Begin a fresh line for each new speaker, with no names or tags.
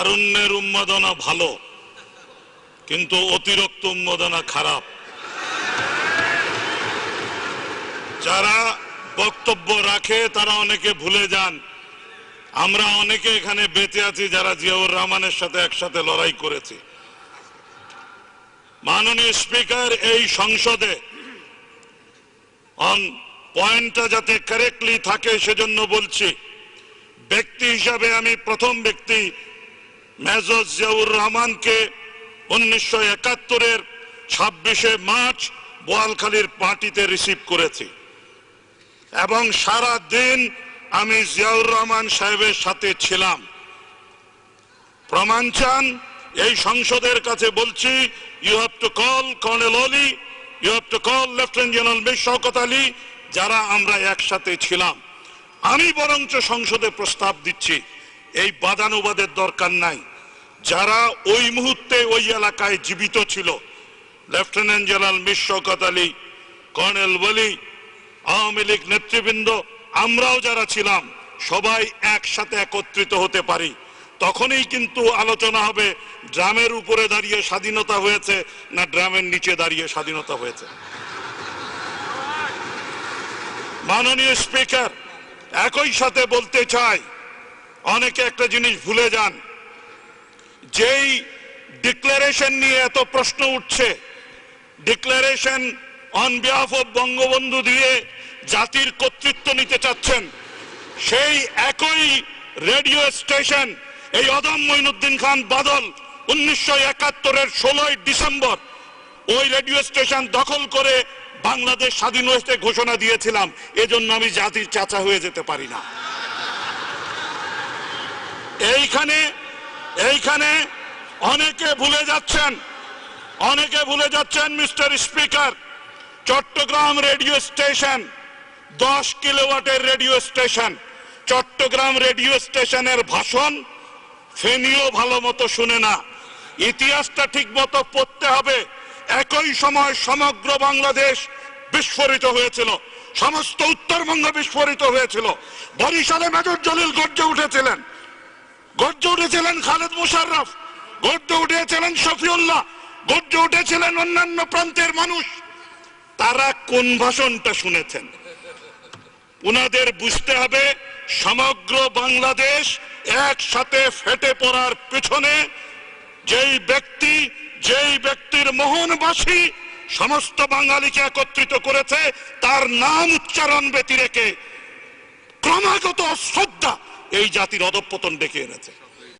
তারুণ্যের উন্মাদনা ভালো, কিন্তু অতিরিক্ত উন্মাদনা খারাপ। যারা বক্তব্য রাখে তারা অনেকে ভুলে যান আমরা অনেকে এখানে বেঁচে আছি যারা জিয়াউর রহমানের সাথে একসাথে লড়াই করেছি। মাননীয় স্পিকার, এই সংসদে অন পয়েন্টটা যাতে কারেক্টলি থাকে সেজন্য বলছি, ব্যক্তি হিসাবে আমি প্রথম ব্যক্তি মেজর জিয়াউর রহমানকে 1971-এর 26শে মার্চ বোয়ালখালীর পার্টিতে রিসিভ করেছি এবং সারা দিন আমি জিয়াউর রহমান সাহেবের সাথে ছিলাম। প্রমাণ চান, এই সংসদের কাছে বলছি, you have to call colonel Oli, you have to call lieutenant general Mir Shawkat Ali, যারা আমরা একসাথে ছিলাম। আমি বরঞ্চ সংসদে প্রস্তাব দিচ্ছি, এই বাদানুবাদের দরকার নাই। যারা ওই মুহূর্তে ওই এলাকায় জীবিত ছিল, lieutenant general Mir Shawkat Ali, colonel Oli, Awami League নেতৃবৃন্দ, আমরাও যারা ছিলাম, সবাই একসাথে একত্রিত হতে পারি। তখনই কিন্তু আলোচনা হবে ড্রামের উপরে দাঁড়িয়ে স্বাধীনতা হয়েছে না ড্রামের নিচে দাঁড়িয়ে স্বাধীনতা হয়েছে। মাননীয় স্পিকার, একই সাথে বলতে চাই, অনেকে একটা জিনিস ভুলে যান, যেই ডিক্লারেশন নিয়ে এত প্রশ্ন উঠছে, declaration on behalf of Bangabandhu দিয়ে জাতির কর্তৃত্ব নিতে চাচ্ছেন, সেই একই রেডিও স্টেশন এই অদম মঈনুদ্দিন খান বাদল 1971-এর 16ই ডিসেম্বর ওই রেডিও স্টেশন দখল করে বাংলাদেশ স্বাধীন হয়েছে ঘোষণা দিয়েছিলাম। এজন্য আমি জাতির চাচা হয়ে যেতে পারি না। এইখানে অনেকে ভুলে যাচ্ছেন mister speaker, Chittagong radio station 10 কিলোওয়াটের রেডিও স্টেশন। চট্টগ্রাম রেডিও স্টেশনের ভাষণ ফেনীও ভালো মতো শুনে না। ইতিহাসটা ঠিক মতো পড়তে হবে। একই সময় সমগ্র বাংলাদেশ বিস্ফোরিত হয়েছিল, সমস্ত উত্তরবঙ্গ বিস্ফোরিত হয়েছিল। বরিশালে মেজর জলিল গর্জে উঠেছিলেন খালেদ মোশাররফ, গর্জে উঠেছিলেন শফিউল্লাহ, গর্জে উঠেছিলেন অন্যান্য প্রান্তের মানুষ। তারা কোন ভাষণটা শুনেছেন? উনাদের বুঝতে হবে, সমগ্র বাংলাদেশ একসাথে ফেটে পড়ার পেছনে যেই ব্যক্তির মোহনবাসী সমস্ত বাঙালিকে একত্রিত করেছে, তার নাম উচ্চারণ ব্যতি রেখে ক্রমাগত অশ্রদ্ধা এই জাতির অধঃপতন ডেকে এনেছে।